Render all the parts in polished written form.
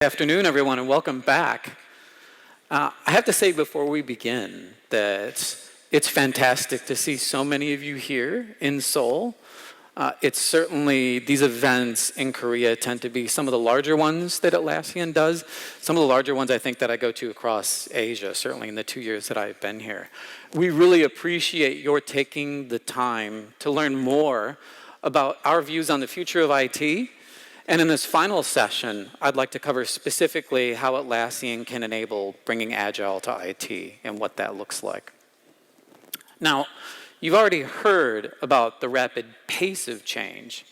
Good afternoon, everyone, and welcome back. I have to say before we begin that it's fantastic to see so many of you here in Seoul. It's certainly, these events in Korea tend to be some of the larger ones that Atlassian does. Some of the larger ones I think that I go to across Asia, certainly in the 2 years that I've been here. We really appreciate your taking the time to learn more about our views on the future of IT. And in this final session, I'd like to cover specifically how Atlassian can enable bringing Agile to IT and what that looks like. Now, you've already heard about the rapid pace of change,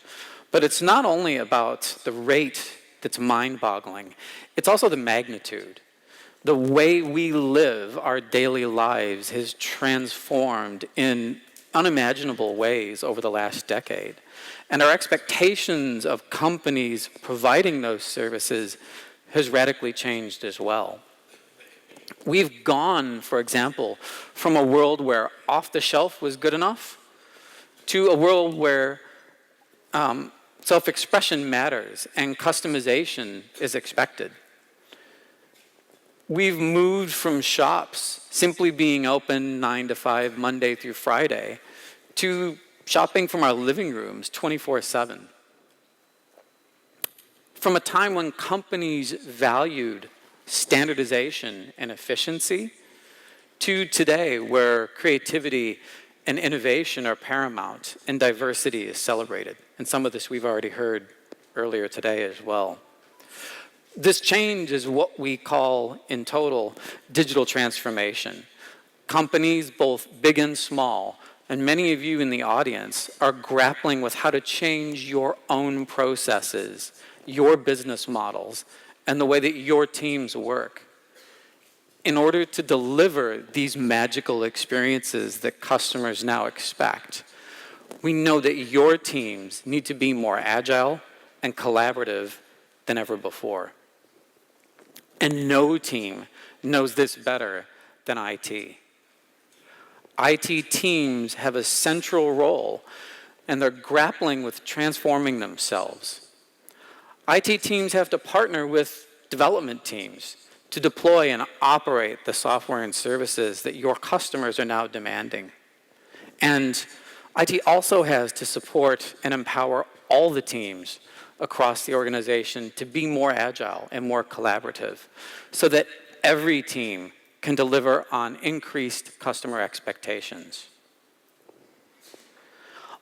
but it's not only about the rate that's mind-boggling, it's also the magnitude. The way we live our daily lives has transformed in unimaginable ways over the last decade. And our expectations of companies providing those services has radically changed as well. We've gone, for example, from a world where off-the-shelf was good enough to a world where self-expression matters and customization is expected. We've moved from shops simply being open 9 to 5, Monday through Friday, to shopping from our living rooms 24/7. From a time when companies valued standardization and efficiency, to today where creativity and innovation are paramount and diversity is celebrated. And some of this we've already heard earlier today as well. This change is what we call, in total, digital transformation. Companies, both big and small, and many of you in the audience are grappling with how to change your own processes, your business models, and the way that your teams work in order to deliver these magical experiences that customers now expect. We know that your teams need to be more agile and collaborative than ever before. And no team knows this better than IT. IT teams have a central role, and they're grappling with transforming themselves. IT teams have to partner with development teams to deploy and operate the software and services that your customers are now demanding. And IT also has to support and empower all the teams across the organization to be more agile and more collaborative so that every team can deliver on increased customer expectations.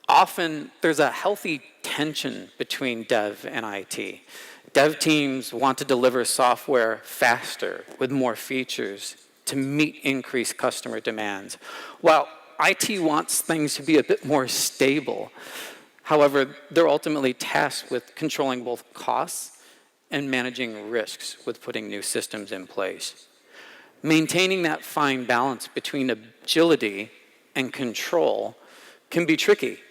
Often, there's a healthy tension between dev and IT. Dev teams want to deliver software faster with more features to meet increased customer demands, while IT wants things to be a bit more stable. However, they're ultimately tasked with controlling both costs and managing risks with putting new systems in place. Maintaining that fine balance between agility and control can be tricky.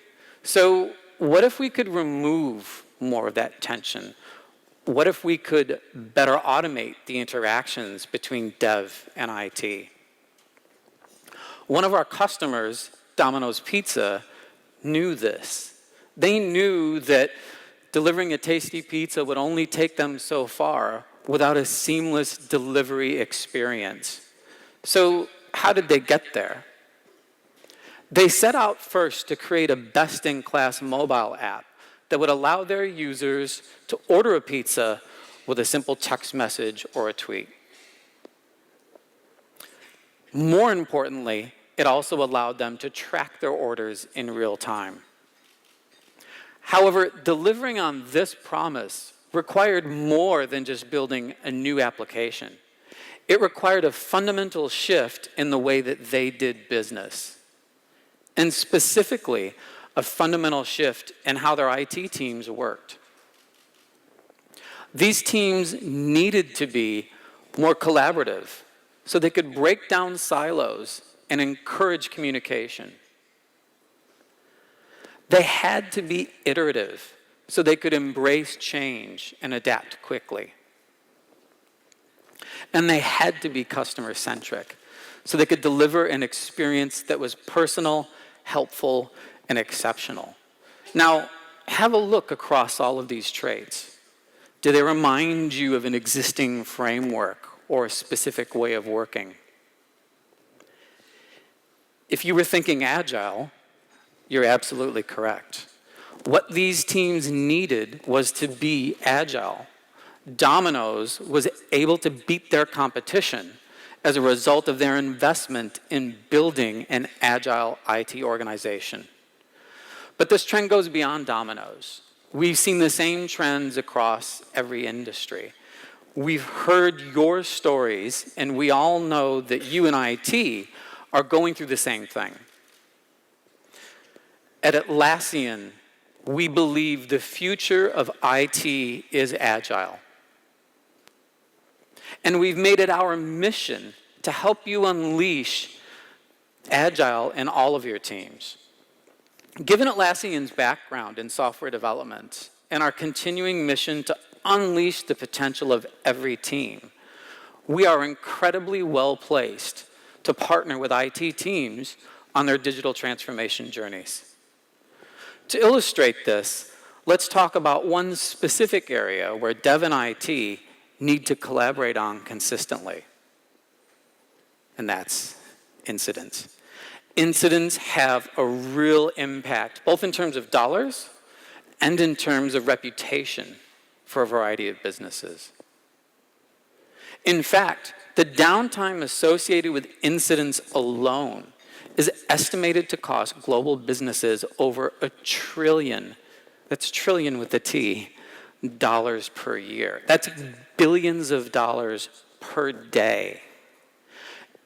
So what if we could remove more of that tension? What if we could better automate the interactions between dev and IT? One of our customers, Domino's Pizza, knew this. They knew that delivering a tasty pizza would only take them so far without a seamless delivery experience. So how did they get there? They set out first to create a best-in-class mobile app that would allow their users to order a pizza with a simple text message or a tweet. More importantly, it also allowed them to track their orders in real time. However, delivering on this promise required more than just building a new application. It required a fundamental shift in the way that they did business, and specifically, a fundamental shift in how their IT teams worked. These teams needed to be more collaborative so they could break down silos and encourage communication. They had to be iterative so they could embrace change and adapt quickly. And they had to be customer-centric so they could deliver an experience that was personal, helpful, and exceptional. Now, have a look across all of these traits. Do they remind you of an existing framework or a specific way of working? If you were thinking Agile, you're absolutely correct. What these teams needed was to be agile. Domino's was able to beat their competition as a result of their investment in building an agile IT organization. But this trend goes beyond Domino's. We've seen the same trends across every industry. We've heard your stories, and we all know that you in IT are going through the same thing. At Atlassian, we believe the future of IT is agile. And we've made it our mission to help you unleash Agile in all of your teams. Given Atlassian's background in software development and our continuing mission to unleash the potential of every team, we are incredibly well placed to partner with IT teams on their digital transformation journeys. To illustrate this, let's talk about one specific area where dev and IT need to collaborate on consistently, and that's incidents. Incidents have a real impact, both in terms of dollars and in terms of reputation for a variety of businesses. In fact, the downtime associated with incidents alone is estimated to cost global businesses over $1 trillion, that's trillion with a T, dollars per year. That's billions of dollars per day.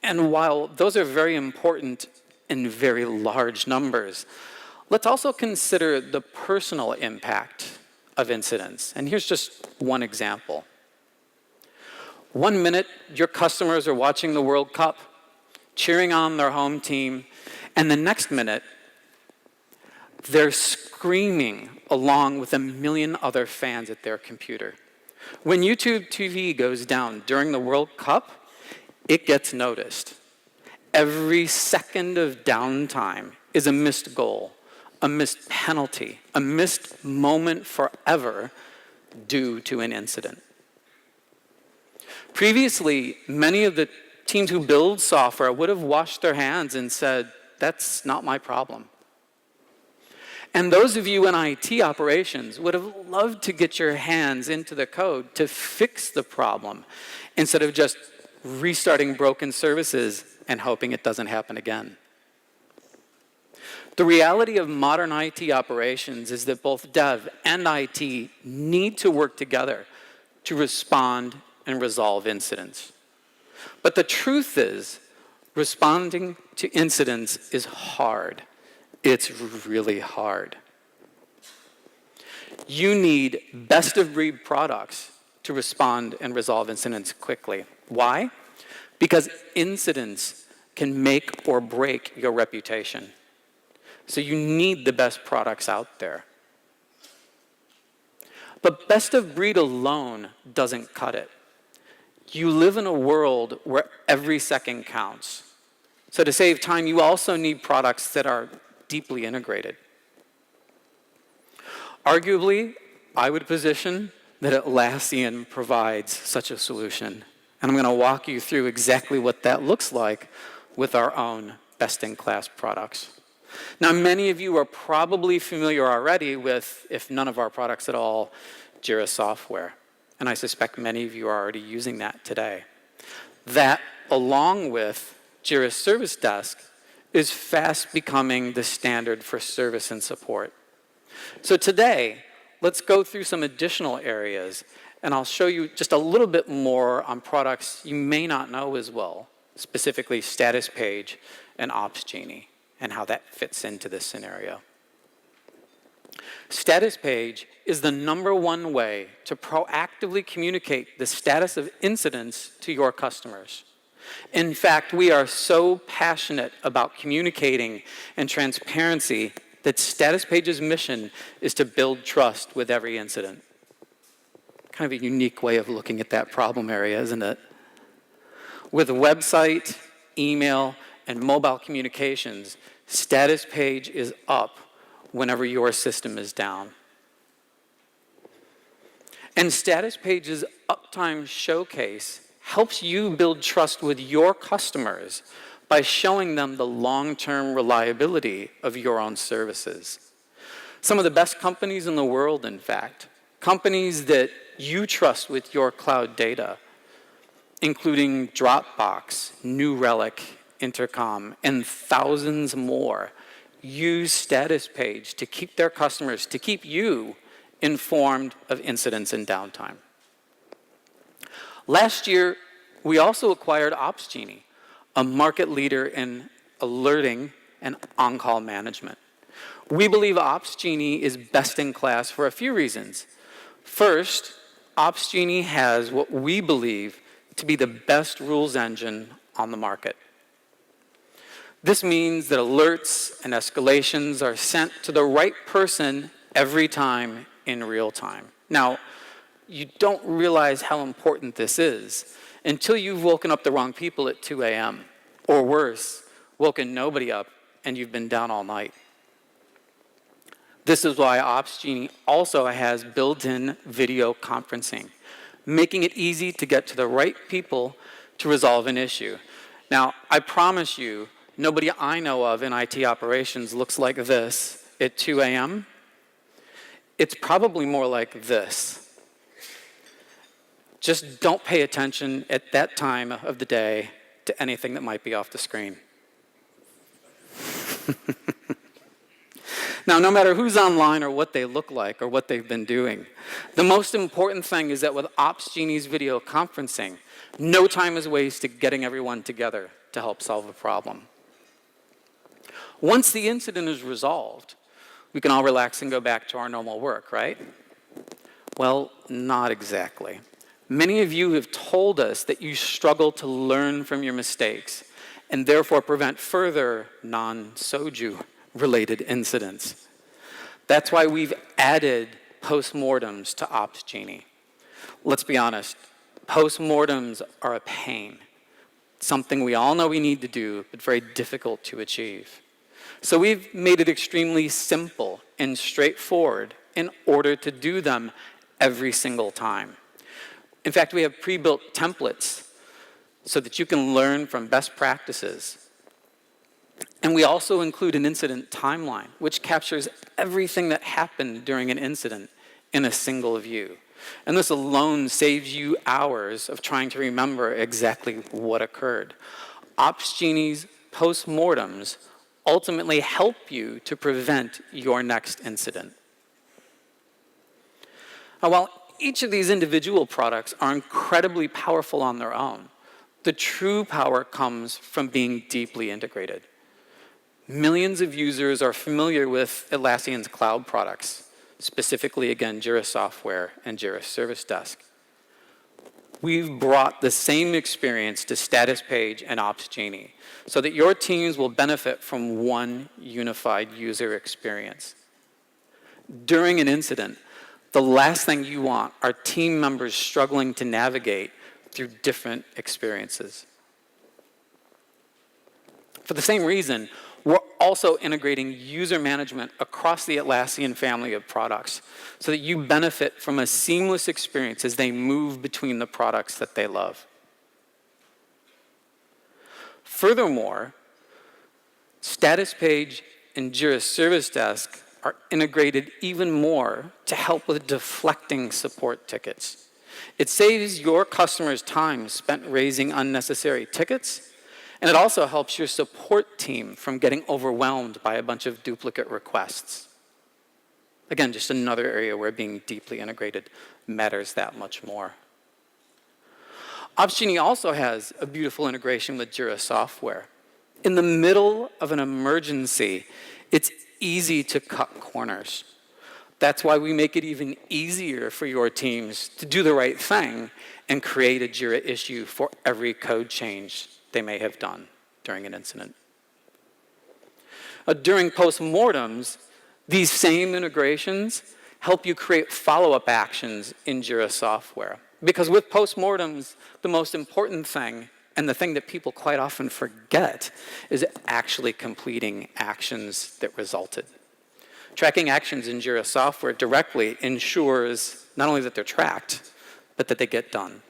And while those are very important and very large numbers, let's also consider the personal impact of incidents. And here's just one example. 1 minute, your customers are watching the World Cup, cheering on their home team, and the next minute, they're screaming along with 1 million other fans at their computer. When YouTube TV goes down during the World Cup, it gets noticed. Every second of downtime is a missed goal, a missed penalty, a missed moment forever due to an incident. Previously, many of the teams who build software would have washed their hands and said, that's not my problem. And those of you in IT operations would have loved to get your hands into the code to fix the problem instead of just restarting broken services and hoping it doesn't happen again. The reality of modern IT operations is that both dev and IT need to work together to respond and resolve incidents. But the truth is, responding to incidents is hard. It's really hard. You need best-of-breed products to respond and resolve incidents quickly. Why? Because incidents can make or break your reputation. So you need the best products out there. But best-of-breed alone doesn't cut it. You live in a world where every second counts. So to save time, you also need products that are deeply integrated. Arguably, I would position that Atlassian provides such a solution. And I'm going to walk you through exactly what that looks like with our own best-in-class products. Now, many of you are probably familiar already with, if none of our products at all, Jira software. And I suspect many of you are already using that today. That, along with Jira Service Desk, is fast becoming the standard for service and support. So today, let's go through some additional areas, and I'll show you just a little bit more on products you may not know as well, specifically Status Page and Ops Genie, and how that fits into this scenario. Status Page is the #1 way to proactively communicate the status of incidents to your customers. In fact, we are so passionate about communicating and transparency that Status Page's mission is to build trust with every incident. Kind of a unique way of looking at that problem area, isn't it? With website, email, and mobile communications, Status Page is up whenever your system is down. And Status Page's Uptime Showcase helps you build trust with your customers by showing them the long-term reliability of your own services. Some of the best companies in the world, in fact, companies that you trust with your cloud data, including Dropbox, New Relic, Intercom, and thousands more, use Status Page to keep their customers, to keep you informed of incidents and downtime. Last year, we also acquired OpsGenie, a market leader in alerting and on-call management. We believe OpsGenie is best in class for a few reasons. First, OpsGenie has what we believe to be the best rules engine on the market. This means that alerts and escalations are sent to the right person every time in real time. Now, you don't realize how important this is until you've woken up the wrong people at 2 a.m. or worse, woken nobody up and you've been down all night. This is why OpsGenie also has built-in video conferencing, making it easy to get to the right people to resolve an issue. Now, I promise you, nobody I know of in IT operations looks like this at 2 a.m. It's probably more like this. Just don't pay attention at that time of the day to anything that might be off the screen. Now, no matter who's online or what they look like or what they've been doing, the most important thing is that with OpsGenie's video conferencing, no time is wasted getting everyone together to help solve a problem. Once the incident is resolved, we can all relax and go back to our normal work, right? Well, not exactly. Many of you have told us that you struggle to learn from your mistakes and therefore prevent further non-soju-related incidents. That's why we've added postmortems to OpsGenie. Let's be honest, postmortems are a pain, something we all know we need to do, but very difficult to achieve. So we've made it extremely simple and straightforward in order to do them every single time. In fact, we have pre-built templates so that you can learn from best practices. And we also include an incident timeline, which captures everything that happened during an incident in a single view. And this alone saves you hours of trying to remember exactly what occurred. OpsGenie's postmortems ultimately help you to prevent your next incident. Now, while each of these individual products are incredibly powerful on their own, the true power comes from being deeply integrated. Millions of users are familiar with Atlassian's cloud products, specifically, again, Jira Software and Jira Service Desk. We've brought the same experience to Status Page and OpsGenie so that your teams will benefit from one unified user experience. During an incident, the last thing you want are team members struggling to navigate through different experiences. For the same reason, we're also integrating user management across the Atlassian family of products so that you benefit from a seamless experience as they move between the products that they love. Furthermore, Status Page and Jira Service Desk are integrated even more to help with deflecting support tickets. It saves your customers time spent raising unnecessary tickets, and it also helps your support team from getting overwhelmed by a bunch of duplicate requests. Again, just another area where being deeply integrated matters that much more. OpsGenie also has a beautiful integration with Jira Software. In the middle of an emergency, it's easy to cut corners. That's why we make it even easier for your teams to do the right thing and create a Jira issue for every code change they may have done during an incident. During postmortems, these same integrations help you create follow-up actions in Jira Software. Because with postmortems, the most important thing, and the thing that people quite often forget, is actually completing actions that resulted. Tracking actions in Jira software directly ensures not only that they're tracked, but that they get done.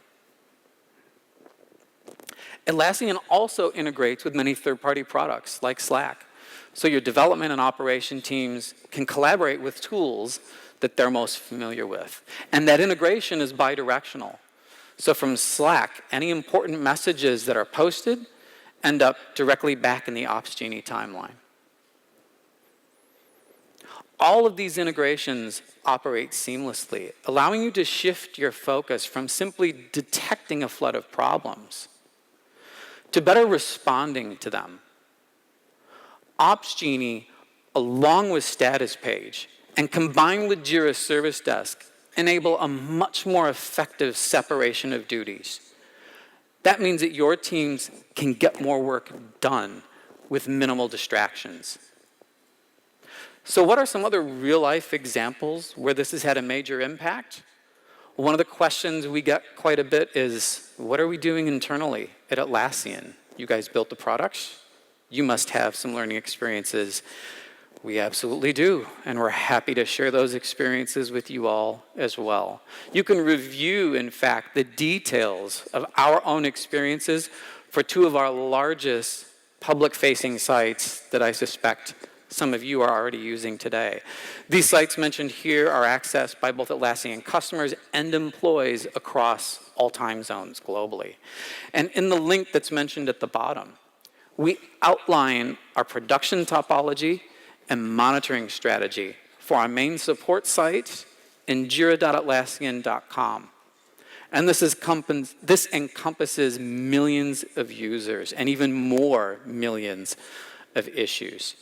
Atlassian also integrates with many third-party products like Slack, so your development and operation teams can collaborate with tools that they're most familiar with. And that integration is bidirectional. So from Slack, any important messages that are posted end up directly back in the Opsgenie timeline. All of these integrations operate seamlessly, allowing you to shift your focus from simply detecting a flood of problems to better responding to them. Opsgenie, along with Status Page, and combined with Jira Service Desk, enable a much more effective separation of duties. That means that your teams can get more work done with minimal distractions. So what are some other real-life examples where this has had a major impact? One of the questions we get quite a bit is, what are we doing internally at Atlassian? You guys built the products? You must have some learning experiences. We absolutely do, and we're happy to share those experiences with you all as well. You can review, in fact, the details of our own experiences for two of our largest public-facing sites that I suspect some of you are already using today. These sites mentioned here are accessed by both Atlassian customers and employees across all time zones globally. And in the link that's mentioned at the bottom, we outline our production topology and monitoring strategy for our main support site in jira.atlassian.com. And this encompasses millions of users and even more millions of issues.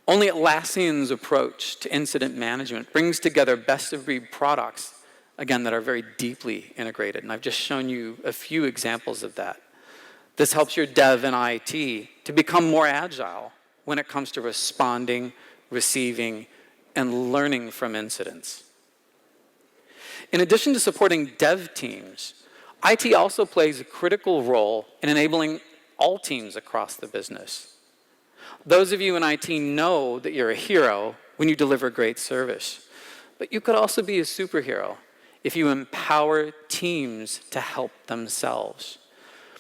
Only Atlassian's approach to incident management brings together best-of-breed products, again, that are very deeply integrated. And I've just shown you a few examples of that. This helps your dev and IT to become more agile when it comes to responding, receiving, and learning from incidents. In addition to supporting dev teams, IT also plays a critical role in enabling all teams across the business. Those of you in IT know that you're a hero when you deliver great service, but you could also be a superhero if you empower teams to help themselves.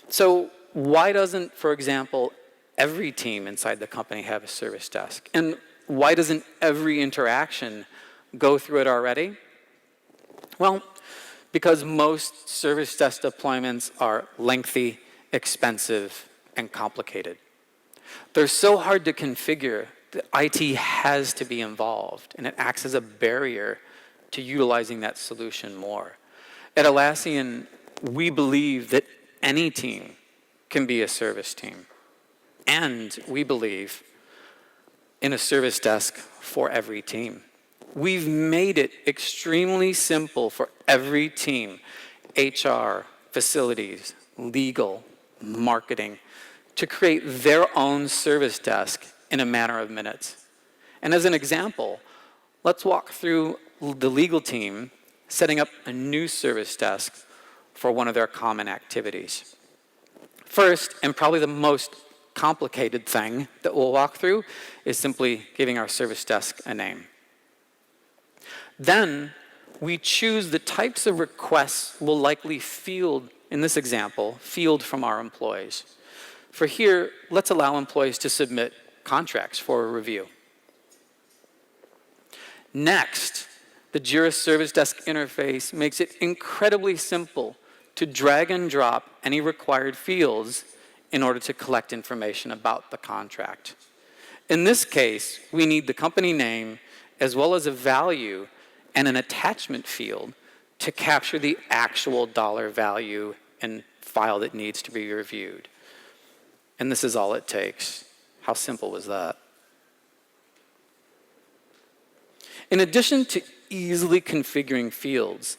So why doesn't, for example, every team inside the company have a service desk? And why doesn't every interaction go through it already? Well, because most service desk deployments are lengthy, expensive, and complicated. They're so hard to configure that IT has to be involved, and it acts as a barrier to utilizing that solution more. At Atlassian, we believe that any team can be a service team, and we believe in a service desk for every team. We've made it extremely simple for every team, HR, facilities, legal, marketing, to create their own service desk in a matter of minutes. And as an example, let's walk through the legal team setting up a new service desk for one of their common activities. First, and probably the most complicated thing that we'll walk through, is simply giving our service desk a name. Then, we choose the types of requests we'll likely field, in this example, field from our employees. For here, let's allow employees to submit contracts for a review. Next, the Jira Service Desk interface makes it incredibly simple to drag and drop any required fields in order to collect information about the contract. In this case, we need the company name as well as a value and an attachment field to capture the actual dollar value and file that needs to be reviewed. And this is all it takes. How simple was that? In addition to easily configuring fields,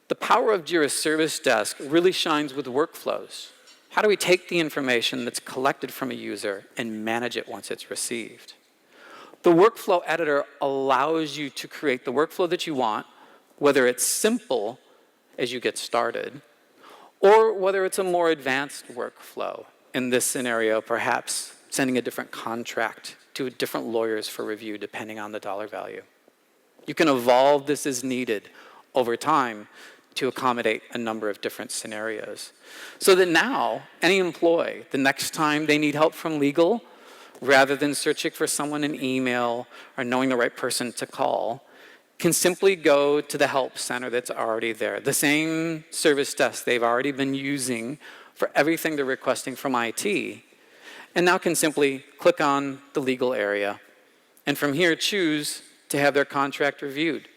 the power of Jira Service Desk really shines with workflows. How do we take the information that's collected from a user and manage it once it's received? The workflow editor allows you to create the workflow that you want, whether it's simple as you get started, or whether it's a more advanced workflow. In this scenario, perhaps sending a different contract to different lawyers for review depending on the dollar value. You can evolve this as needed over time to accommodate a number of different scenarios. So that now, any employee, the next time they need help from legal, rather than searching for someone in email or knowing the right person to call, can simply go to the help center that's already there, the same service desk they've already been using for everything they're requesting from IT, and now can simply click on the legal area, and from here choose to have their contract reviewed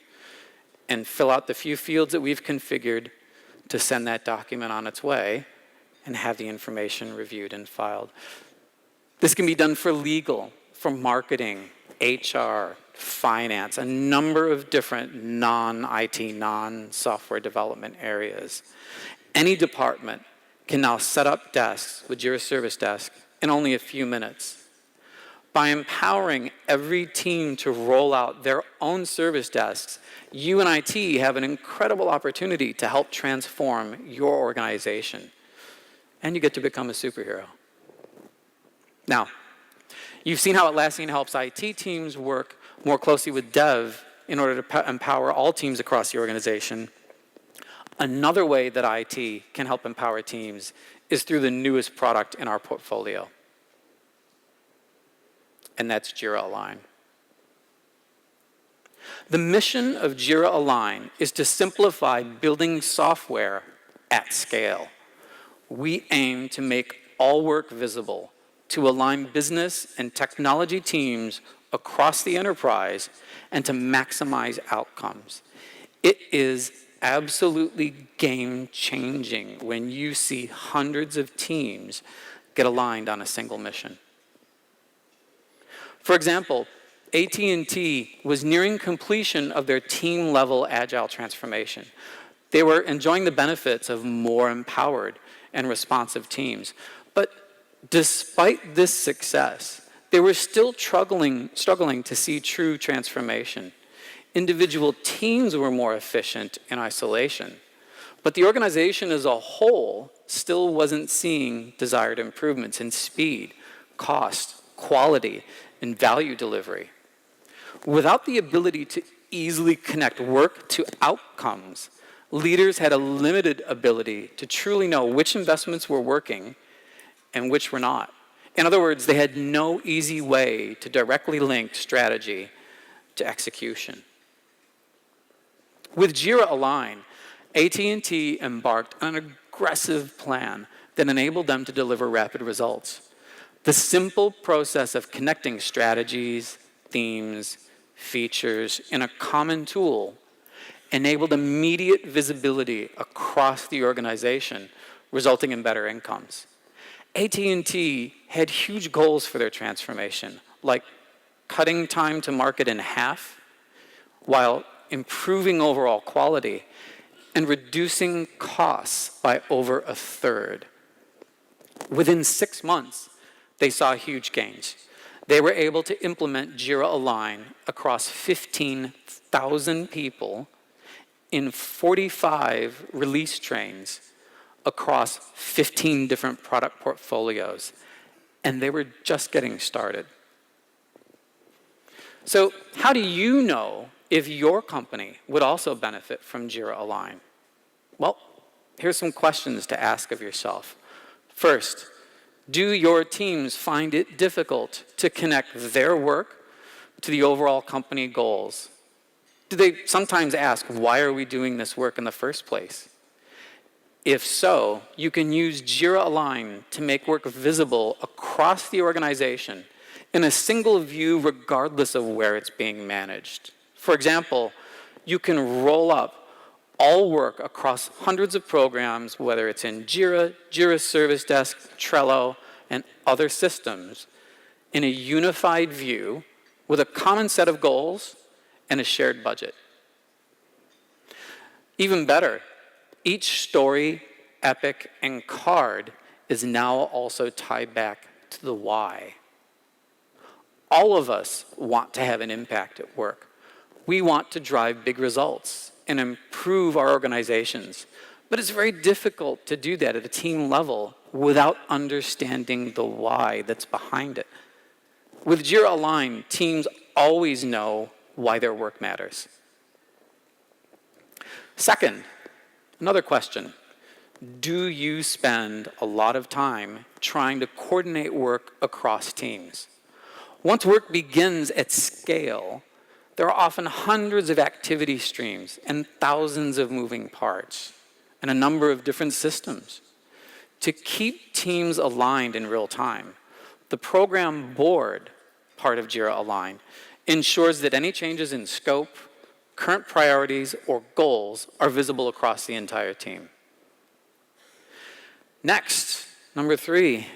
and fill out the few fields that we've configured to send that document on its way and have the information reviewed and filed. This can be done for legal, for marketing, HR, finance, a number of different non-IT, non-software development areas. Any department can now set up desks with Jira Service Desk in only a few minutes. By empowering every team to roll out their own service desks, you and IT have an incredible opportunity to help transform your organization. And you get to become a superhero. Now, you've seen how Atlassian helps IT teams work more closely with dev in order to empower all teams across the organization. Another way that IT can help empower teams is through the newest product in our portfolio, and that's Jira Align. The mission of Jira Align is to simplify building software at scale. We aim to make all work visible, to align business and technology teams across the enterprise, and to maximize outcomes. It is absolutely game-changing when you see hundreds of teams get aligned on a single mission. For example, AT&T was nearing completion of their team-level Agile transformation. They were enjoying the benefits of more empowered and responsive teams. But despite this success, they were still struggling to see true transformation. Individual teams were more efficient in isolation, but the organization as a whole still wasn't seeing desired improvements in speed, cost, quality, and value delivery. Without the ability to easily connect work to outcomes, leaders had a limited ability to truly know which investments were working and which were not. In other words, they had no easy way to directly link strategy to execution. With Jira Align, AT&T embarked on an aggressive plan that enabled them to deliver rapid results. The simple process of connecting strategies, themes, features in a common tool enabled immediate visibility across the organization, resulting in better incomes. AT&T had huge goals for their transformation, like cutting time to market in half, while improving overall quality and reducing costs by over a third. Within 6 months, they saw huge gains. They were able to implement Jira Align across 15,000 people in 45 release trains across 15 different product portfolios, and they were just getting started. So how do you know if your company would also benefit from Jira Align? Well, here's some questions to ask of yourself. First, do your teams find it difficult to connect their work to the overall company goals? Do they sometimes ask, why are we doing this work in the first place? If so, you can use Jira Align to make work visible across the organization in a single view regardless of where it's being managed. For example, you can roll up all work across hundreds of programs, whether it's in Jira, Jira Service Desk, Trello, and other systems, in a unified view with a common set of goals and a shared budget. Even better, each story, epic, and card is now also tied back to the why. All of us want to have an impact at work. We want to drive big results and improve our organizations. But it's very difficult to do that at a team level without understanding the why that's behind it. With Jira Align, teams always know why their work matters. Second, another question. Do you spend a lot of time trying to coordinate work across teams? Once work begins at scale, there are often hundreds of activity streams and thousands of moving parts and a number of different systems. To keep teams aligned in real time, the program board part of Jira Align ensures that any changes in scope, current priorities, or goals are visible across the entire team. Next, number 3,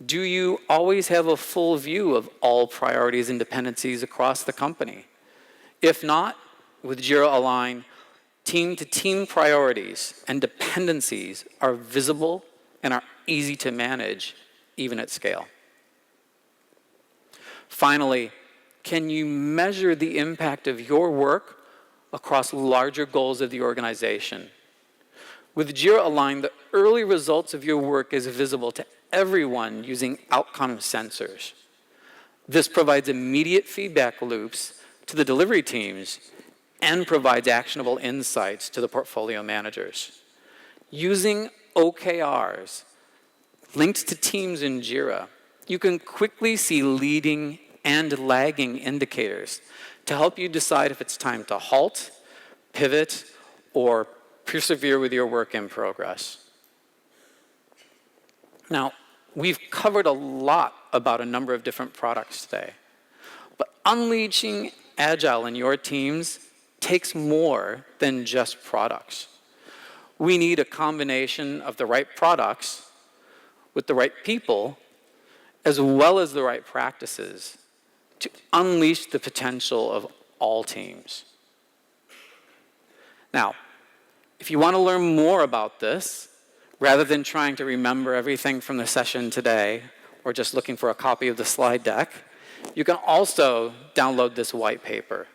do you always have a full view of all priorities and dependencies across the company? If not, with Jira Align, team-to-team priorities and dependencies are visible and are easy to manage, even at scale. Finally, can you measure the impact of your work across larger goals of the organization? With Jira Align, the early results of your work is visible to everyone using outcome sensors. This provides immediate feedback loops to the delivery teams and provides actionable insights to the portfolio managers. Using OKRs linked to teams in Jira, you can quickly see leading and lagging indicators to help you decide if it's time to halt, pivot, or persevere with your work in progress. Now, we've covered a lot about a number of different products today, but unleashing Agile in your teams takes more than just products. We need a combination of the right products with the right people, as well as the right practices to unleash the potential of all teams. Now, if you want to learn more about this, rather than trying to remember everything from the session today, or just looking for a copy of the slide deck, you can also download this white paper.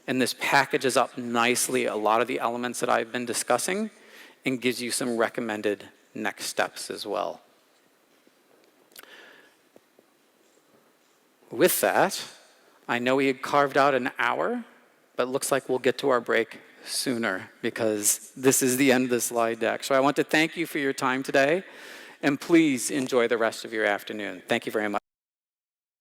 And this packages up nicely a lot of the elements that I've been discussing and gives you some recommended next steps as well. With that, I know we had carved out an hour, but it looks like we'll get to our break sooner because this is the end of the slide deck. So I want to thank you for your time today, and please enjoy the rest of your afternoon. Thank you very much.